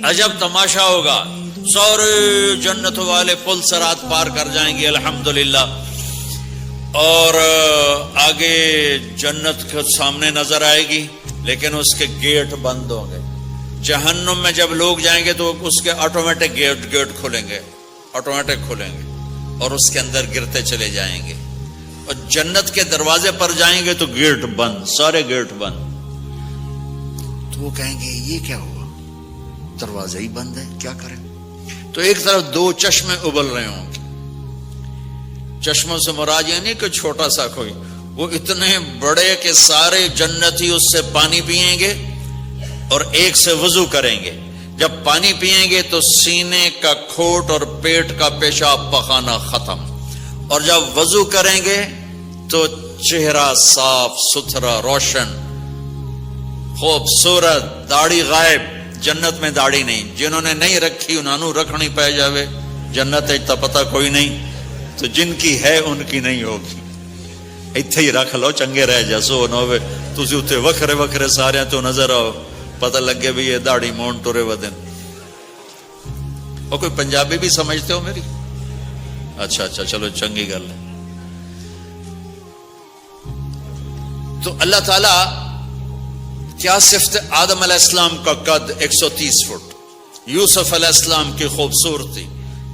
عجب تماشا ہوگا، سارے جنت والے پل سرات پار کر جائیں گے الحمدللہ، اور آگے جنت کے سامنے نظر آئے گی لیکن اس کے گیٹ بند ہوں گے۔ جہنم میں جب لوگ جائیں گے تو اس کے آٹومیٹک گیٹ کھلیں گے، آٹومیٹک کھلیں گے اور اس کے اندر گرتے چلے جائیں گے، اور جنت کے دروازے پر جائیں گے تو گیٹ بند، سارے گیٹ بند۔ تو وہ کہیں گے یہ کیا ہوا، دروازہ ہی بند ہے، کیا کریں؟ تو ایک طرف دو چشمے ابل رہے ہوں گے، چشموں سے مراد یہ نہیں کہ چھوٹا سا کوئی، وہ اتنے بڑے کہ سارے جنتی اس سے پانی پیئیں گے اور ایک سے وضو کریں گے۔ جب پانی پیئیں گے تو سینے کا کھوٹ اور پیٹ کا پیشاب پخانا ختم، اور جب وضو کریں گے تو چہرہ صاف ستھرا روشن خوبصورت، داڑھی غائب۔ جنت میں داڑھی نہیں، جنہوں نے نہیں رکھی انہوں نے رکھنی پہ جاوے، جنت تا پتہ کوئی نہیں، تو جن کی ہے ان کی نہیں ہوگی۔ ایتھے ہی رکھ لو چنگے رہ جیسو نہ ہوئے تسی اتنے وکھرے وکھرے سارے تو نظر آؤ، پتہ لگے بھی یہ داڑھی مون ٹورے ودن۔ اور کوئی پنجابی بھی سمجھتے ہو میری؟ اچھا چلو چنگی گل ہے۔ تو اللہ تعالی کیا صفت آدم علیہ السلام کا قد 130 فٹ، یوسف علیہ السلام کی خوبصورتی،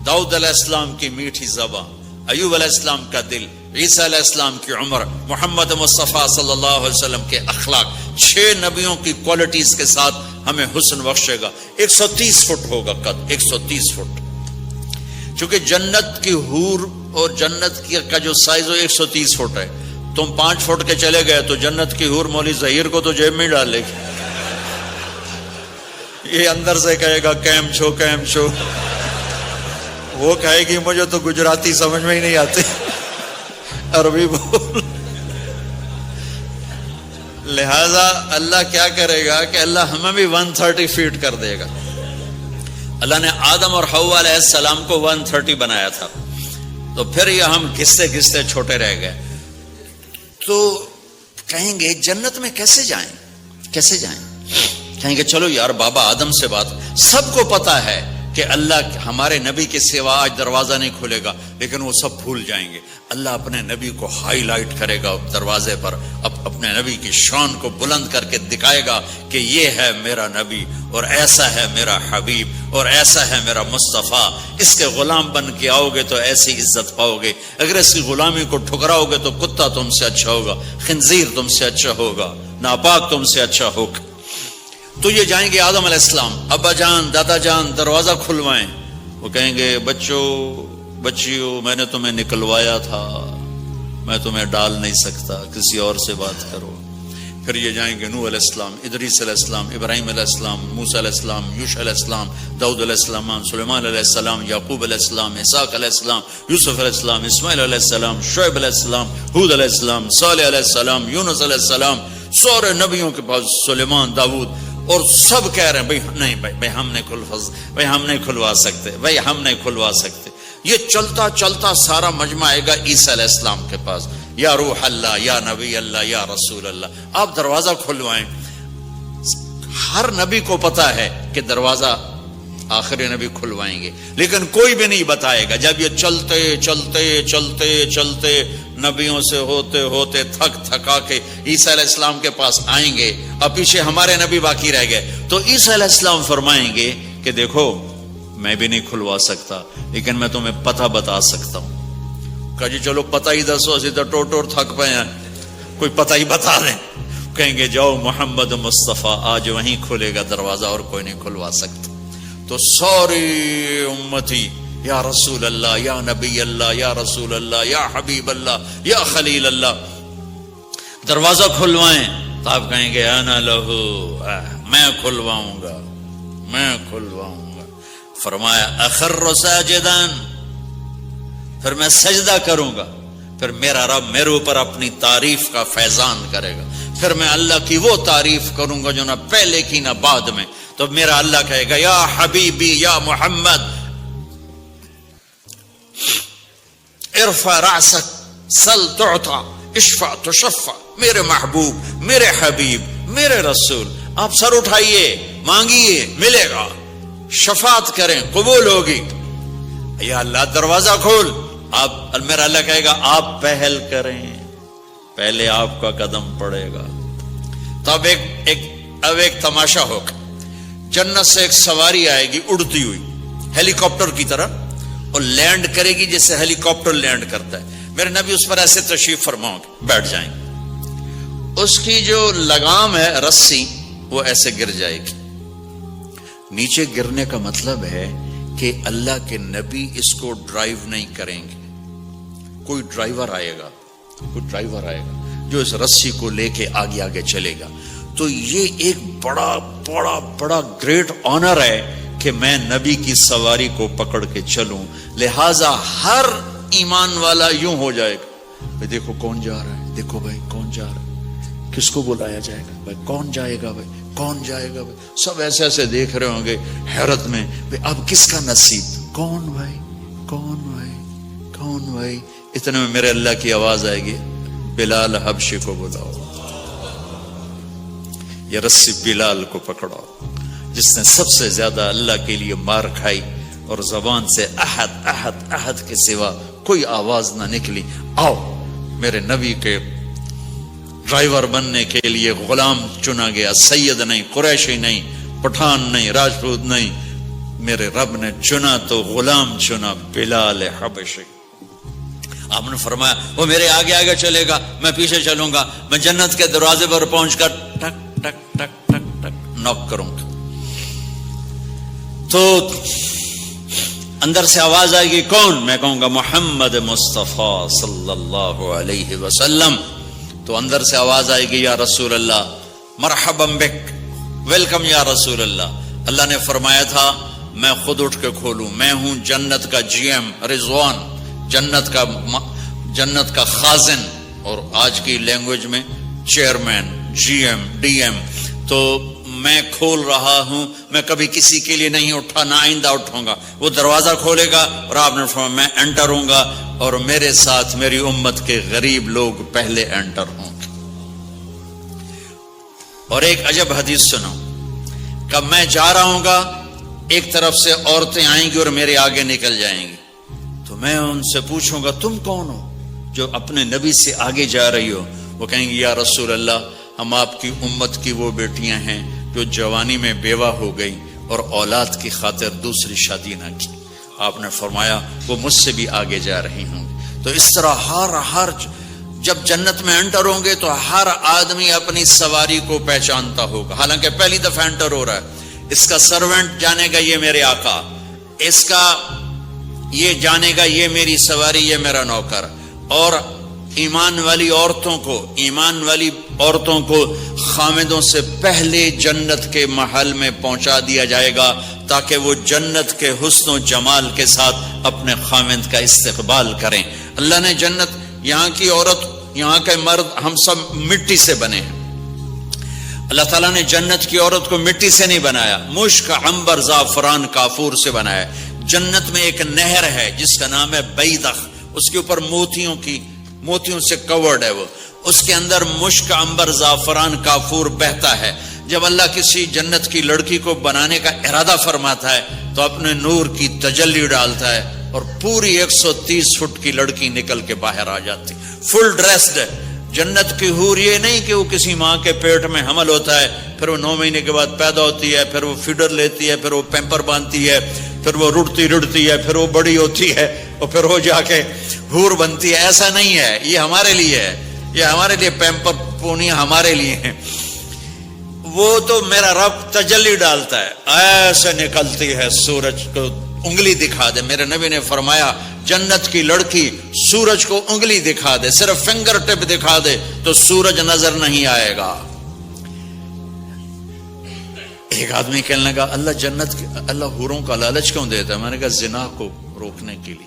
داؤد علیہ السلام کی میٹھی زبان، ایوب علیہ السلام کا دل، عیسیٰ علیہ السلام کی عمر، محمد مصطفیٰ صلی اللہ علیہ وسلم کے اخلاق، 6 نبیوں کی کوالٹیز کے ساتھ ہمیں حسن بخشے گا۔ 130 فٹ ہوگا قد، 130 فٹ۔ چونکہ جنت کی حور اور جنت کا جو سائز ہو 130 فٹ ہے، تم 5 فٹ کے چلے گئے تو جنت کی حور مولوی ظہیر کو تو جیب میں ڈالے گی، یہ اندر سے کہے گا کیم چھو، وہ کہے گی مجھے تو گجراتی سمجھ میں ہی نہیں آتے، عربی بول۔ لہذا اللہ کیا کرے گا کہ اللہ ہمیں بھی 130 فیٹ کر دے گا۔ اللہ نے آدم اور حوا علیہ السلام کو 130 بنایا تھا، تو پھر یہ ہم گھستے چھوٹے رہ گئے۔ تو کہیں گے جنت میں کیسے جائیں؟ کہیں گے چلو یار بابا آدم سے بات، سب کو پتا ہے کہ اللہ ہمارے نبی کے سوا آج دروازہ نہیں کھلے گا، لیکن وہ سب بھول جائیں گے۔ اللہ اپنے نبی کو ہائی لائٹ کرے گا دروازے پر، اپنے نبی کی شان کو بلند کر کے دکھائے گا کہ یہ ہے میرا نبی، اور ایسا ہے میرا حبیب، اور ایسا ہے میرا مصطفیٰ۔ اس کے غلام بن کے آؤ گے تو ایسی عزت پاؤ گے، اگر اس کی غلامی کو ٹھکراؤ گے تو کتا تم سے اچھا ہوگا، خنزیر تم سے اچھا ہوگا، ناپاک تم سے اچھا ہوگا۔ تو یہ جائیں گے آدم علیہ السلام، ابا جان دادا جان دروازہ کھلوائیں۔ وہ کہیں گے بچیو میں نے تمہیں نکلوایا تھا، میں تمہیں ڈال نہیں سکتا، کسی اور سے بات کرو۔ پھر یہ جائیں گے نوح علیہ السلام، ادریس علیہ السلام، ابراہیم علیہ السلام، موسیٰ علیہ السلام، یوشع علیہ السلام، داؤد علیہ السلام، سلیمان علیہ السلام، یعقوب علیہ السلام، اسحاق علیہ السلام، یوسف علیہ السلام، اسماعیل علیہ السلام، شعیب علیہ السلام، ہود علیہ السلام، صالح علیہ السلام، یونس علیہ السلام، سارے نبیوں کے پاس، سلیمان، داؤد، اور سب کہہ رہے ہیں بھائی نہیں بھائی ہم نہیں کھلوا سکتے۔ یہ چلتا سارا مجمع آئے گا عیسیٰ علیہ السلام کے پاس، یا روح اللہ، یا نبی اللہ، یا رسول اللہ، آپ دروازہ کھلوائیں۔ ہر نبی کو پتا ہے کہ دروازہ آخری نبی کھلوائیں گے، لیکن کوئی بھی نہیں بتائے گا۔ جب یہ چلتے نبیوں سے ہوتے تھکا کے عیسیٰ علیہ السلام کے پاس آئیں گے، اب پیچھے ہمارے نبی باقی رہ گئے، تو عیسیٰ علیہ السلام فرمائیں گے کہ دیکھو میں بھی نہیں کھلوا سکتا، لیکن میں تمہیں پتہ بتا سکتا ہوں۔ کہا جی چلو پتہ ہی دسو، اسی تو ٹور تھک پے ہیں، کوئی پتہ ہی بتا دیں۔ کہیں گے جاؤ محمد مصطفیٰ، آج وہیں کھلے گا دروازہ، اور کوئی نہیں کھلوا سکتا۔ تو ساری امتی یا رسول اللہ، یا نبی اللہ، یا رسول اللہ، یا حبیب اللہ، یا خلیل اللہ، دروازہ کھلوائیں۔ تو آپ کہیں گے انا لہو، میں کھلواؤں گا۔ فرمایا اخر ساجدان، پھر میں سجدہ کروں گا، پھر میرا رب میرے اوپر اپنی تعریف کا فیضان کرے گا، پھر میں اللہ کی وہ تعریف کروں گا جو نہ پہلے کی نہ بعد میں۔ تو میرا اللہ کہے گا یا حبیبی یا محمد ارفع رأسک سل تعطا اشفع تشفع، میرے محبوب، میرے حبیب، میرے رسول، آپ سر اٹھائیے، مانگیے، ملے گا۔ شفاعت کریں قبول ہوگی. یا اللہ دروازہ کھول. آپ میرا اللہ کہے گا آپ پہل کریں, پہلے آپ کا قدم پڑے گا. تو اب ایک تماشا ہوگا. جنت سے ایک سواری آئے گی اڑتی ہوئی ہیلی کاپٹر کی طرح, اور لینڈ کرے گی جیسے ہیلی کاپٹر لینڈ کرتا ہے. میرے نبی اس پر ایسے تشریف فرماؤں گے, بیٹھ جائیں گے. اس کی جو لگام ہے رسی وہ ایسے گر جائے گی. نیچے گرنے کا مطلب ہے کہ اللہ کے نبی اس کو ڈرائیو نہیں کریں گے. کوئی ڈرائیور آئے گا جو اس رسی کو لے کے آگے آگے چلے گا. تو یہ ایک بڑا بڑا بڑا گریٹ آنر ہے کہ میں نبی کی سواری کو پکڑ کے چلوں. لہذا ہر ایمان والا یوں ہو جائے گا, بھائی دیکھو کون جا رہا ہے, دیکھو بھائی کون جا رہا ہے, کس کو بلایا جائے گا, بھائی کون جائے گا, بھائی کون جائے گا. بھائی سب ایسے ایسے دیکھ رہے ہوں گے حیرت میں, بھائی اب کس کا نصیب, کون بھائی, کون بھائی, کون بھائی. اتنے میں میرے اللہ کی آواز آئے گی, بلال حبشی کو بلاؤ. یہ رسی بلال کو پکڑاؤ جس نے سب سے زیادہ اللہ کے لیے مار کھائی اور زبان سے احد احد احد کے سوا کوئی آواز نہ نکلی. آؤ میرے نبی کے ڈرائیور بننے کے لیے غلام چنا گیا. سید نہیں, قریشی نہیں, پٹھان نہیں, راجپوت نہیں, میرے رب نے چنا تو غلام چنا, بلال حبشی. آپ نے فرمایا وہ میرے آگے آگے چلے گا, میں پیچھے چلوں گا. میں جنت کے دروازے پر پہنچ کر ٹک ٹک ٹک ٹک ٹک نوک کروں گا. تو اندر سے آواز آئے گی, کون؟ میں کہوں گا محمد مصطفیٰ صلی اللہ علیہ وسلم. تو اندر سے آواز آئے گی, یا رسول اللہ مرحبا بک, ویلکم یا رسول اللہ. اللہ نے فرمایا تھا میں خود اٹھ کے کھولوں, میں ہوں جنت کا جی ایم رضوان, جنت کا خازن, اور آج کی لینگویج میں chairman, G M, D M. تو میں کھول رہا ہوں, میں کبھی کسی کے لیے نہیں اٹھا, نہ آئندہ اٹھوں گا. وہ دروازہ کھولے گا اور آپ نے فرمایا میں انٹر ہوں گا, اور میرے ساتھ میری امت کے غریب لوگ پہلے انٹر ہوں گے. اور ایک عجب حدیث سنو, کہ میں جا رہا ہوں گا, ایک طرف سے عورتیں آئیں گی اور میرے آگے نکل جائیں گی. تو میں ان سے پوچھوں گا تم کون ہو جو اپنے نبی سے آگے جا رہی ہو؟ وہ کہیں گی یا رسول اللہ ہم آپ کی امت کی وہ بیٹیاں ہیں جو جوانی میں بیوہ ہو گئی اور اولاد کی خاطر دوسری شادی نہ کی. آپ نے فرمایا وہ مجھ سے بھی آگے جا رہی ہوں. تو اس طرح ہر جب جنت میں انٹر ہوں گے تو ہر آدمی اپنی سواری کو پہچانتا ہوگا. حالانکہ پہلی دفعہ انٹر ہو رہا ہے, اس کا سرونٹ جانے گا یہ میرے آقا, اس کا یہ جانے گا یہ میری سواری, یہ میرا نوکر. اور ایمان والی عورتوں کو خامدوں سے پہلے جنت کے محل میں پہنچا دیا جائے گا تاکہ وہ جنت کے حسن و جمال کے ساتھ اپنے خامد کا استقبال کریں. اللہ نے جنت, یہاں کی عورت, یہاں کے مرد, ہم سب مٹی سے بنے ہیں. اللہ تعالیٰ نے جنت کی عورت کو مٹی سے نہیں بنایا, مشک, عنبر, زعفران, کافور سے بنایا. جنت میں ایک نہر ہے جس کا نام ہے بیدخ, اس کے اوپر موتیوں سے کورڈ ہے. وہ اس کے اندر مشک, عنبر, زعفران, کافور بہتا ہے. جب اللہ کسی جنت کی لڑکی کو بنانے کا ارادہ فرماتا ہے تو اپنے نور کی تجلی ڈالتا ہے اور پوری 130 فٹ کی لڑکی نکل کے باہر آ جاتی, فل ڈریسڈ ہے. جنت کی حور یہ نہیں کہ وہ کسی ماں کے پیٹ میں حمل ہوتا ہے, پھر وہ 9 مہینے کے بعد پیدا ہوتی ہے, پھر وہ فیڈر لیتی ہے, پھر وہ پیمپر باندھتی ہے, پھر وہ رڑتی ہے, پھر وہ بڑی ہوتی ہے اور پھر وہ جا کے حور بنتی ہے. ایسا نہیں ہے, یہ ہمارے لیے ہے, یہ ہمارے لیے پیمپر پونی ہمارے لیے ہیں. وہ تو میرا رب تجلی ڈالتا ہے, ایسے نکلتی ہے سورج کو انگلی دکھا دے. میرے نبی نے فرمایا جنت کی لڑکی سورج کو انگلی دکھا دے, صرف فنگر ٹپ دکھا دے تو سورج نظر نہیں آئے گا. ایک آدمی کہنے لگا اللہ حوروں کا لالچ کیوں دیتا ہے؟ میں نے کہا زنا کو روکنے کے لیے,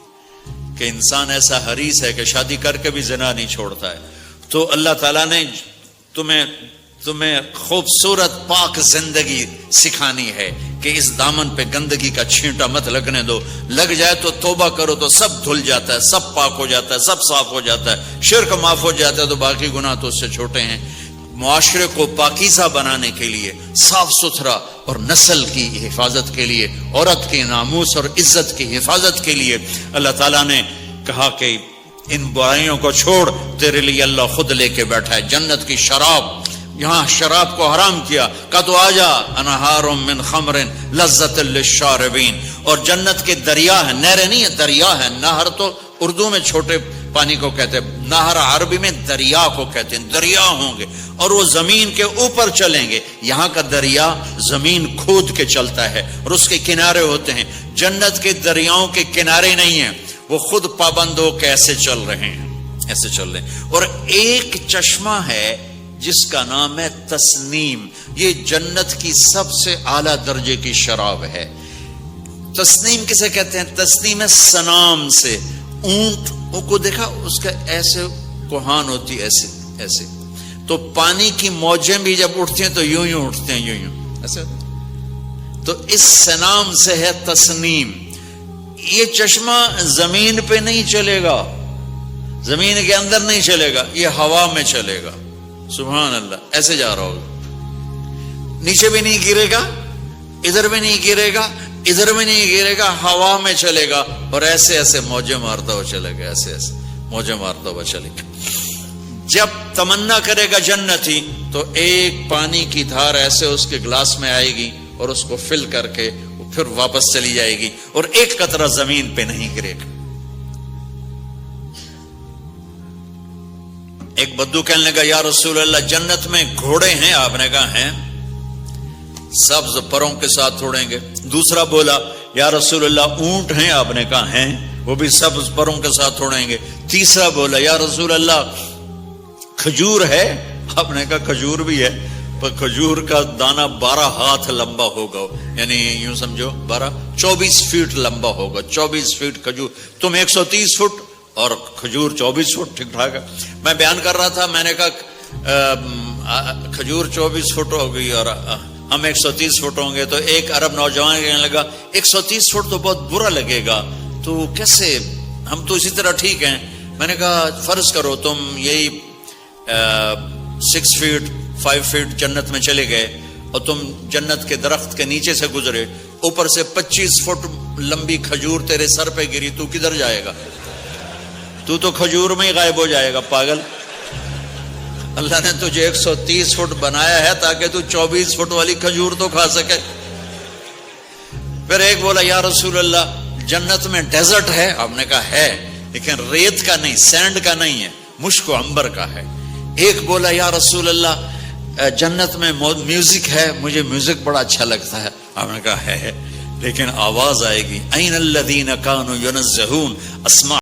کہ انسان ایسا حریص ہے کہ شادی کر کے بھی زنا نہیں چھوڑتا ہے. تو اللہ تعالیٰ نے تمہیں خوبصورت پاک زندگی سکھانی ہے کہ اس دامن پہ گندگی کا چھینٹا مت لگنے دو. لگ جائے تو توبہ کرو تو سب دھل جاتا ہے, سب پاک ہو جاتا ہے, سب صاف ہو جاتا ہے, شرک معاف ہو جاتا ہے, تو باقی گناہ تو اس سے چھوٹے ہیں. معاشرے کو پاکیزہ بنانے کے لیے، صاف ستھرا، اور نسل کی حفاظت کے لیے، عورت کے ناموس اور عزت کی حفاظت کے لیے اللہ تعالیٰ نے کہا کہ ان برائیوں کو چھوڑ، تیرے لیے اللہ خود لے کے بیٹھا ہے جنت کی شراب۔ یہاں شراب کو حرام کیا، کہا تو آجا انہار من خمر لذت للشاربین، اور جنت کے دریا ہیں، نہریں نہیں ہے، دریا ہے۔ نہر تو اردو میں چھوٹے پانی کو کہتے ہیں، نہر عربی میں دریا کو کہتے ہیں، دریا ہوں گے اور وہ زمین کے اوپر چلیں گے۔ یہاں کا دریا زمین کھود کے چلتا ہے اور اس کے کنارے ہوتے ہیں۔ جنت کے دریاؤں کے کنارے نہیں ہیں، وہ خود پابند ہو کے ایسے چل رہے ہیں، ایسے چل رہے ہیں۔ اور ایک چشمہ ہے جس کا نام ہے تسنیم، یہ جنت کی سب سے اعلیٰ درجے کی شراب ہے۔ تسنیم کسے کہتے ہیں؟ تسنیم ہے سنام سے، اونٹ کو دیکھا اس کا ایسے کوہان ہوتی، ایسے ایسے، تو پانی کی موجیں بھی جب اٹھتی ہیں تو یوں یوں اٹھتے ہیں، یوں یوں ایسے، تو اس سنام سے ہے تسنیم۔ یہ چشمہ زمین پہ نہیں چلے گا، زمین کے اندر نہیں چلے گا، یہ ہوا میں چلے گا۔ سبحان اللہ، ایسے جا رہا ہوگا، نیچے بھی نہیں گرے گا، ادھر بھی نہیں گرے گا، ادھر بھی نہیں گرے گا، ہوا میں چلے گا اور ایسے ایسے موجیں مارتا ہوا چلے گا، ایسے ایسے موجیں مارتا ہوا چلے گا۔ جب تمنا کرے گا جنتی تو ایک پانی کی دھار ایسے اس کے گلاس میں آئے گی اور اس کو فل کر کے پھر واپس چلی جائے گی اور ایک قطرہ زمین پہ نہیں گرے گا۔ ایک بدو کہنے لگا یا رسول اللہ جنت میں گھوڑے ہیں؟ آپ نے کہا ہیں، سبز پروں کے ساتھ اڑیں گے۔ دوسرا بولا یا رسول اللہ اونٹ ہیں؟ آپ نے کہا ہیں، وہ بھی سبز پروں کے ساتھ اڑیں گے۔ تیسرا بولا یا رسول اللہ کھجور ہے؟ آپ نے کہا کھجور بھی ہے، پر کھجور کا دانہ 12 ہاتھ لمبا ہوگا، یعنی یوں سمجھو 24 فٹ لمبا ہوگا، 24 فٹ کھجور، تم 130 فٹ اور کھجور 24 فٹ، ٹھیک ٹھاک ہے۔ میں بیان کر رہا تھا، میں نے کہا کھجور 24 فٹ ہوگی اور ہم 130 فٹ ہوں گے، تو ایک عرب نوجوان کہنے لگا 130 فٹ تو بہت برا لگے گا، تو کیسے، ہم تو اسی طرح ٹھیک ہیں۔ میں نے کہا فرض کرو تم یہی 6 فٹ 5 فٹ جنت میں چلے گئے اور تم جنت کے درخت کے نیچے سے گزرے، اوپر سے 25 فٹ لمبی کھجور تیرے سر پہ گری، تو کدھر جائے گا؟ تو کھجور میں ہی غائب ہو جائے گا، پاگل۔ اللہ نے تجھے 130 فٹ بنایا ہے تاکہ تو 24 فٹ والی کھجور تو کھا سکے۔ پھر ایک بولا یا رسول اللہ جنت میں ڈیزرٹ ہے؟ آپ نے کہا ہے، لیکن ریت کا نہیں، سینڈ کا نہیں ہے، مشک و عنبر کا ہے۔ ایک بولا یا رسول اللہ جنت میں میوزک ہے؟ مجھے میوزک بڑا اچھا لگتا ہے۔ آپ نے کہا ہے، لیکن آواز آئے گی، این الذین کانوا ینزہون اسماء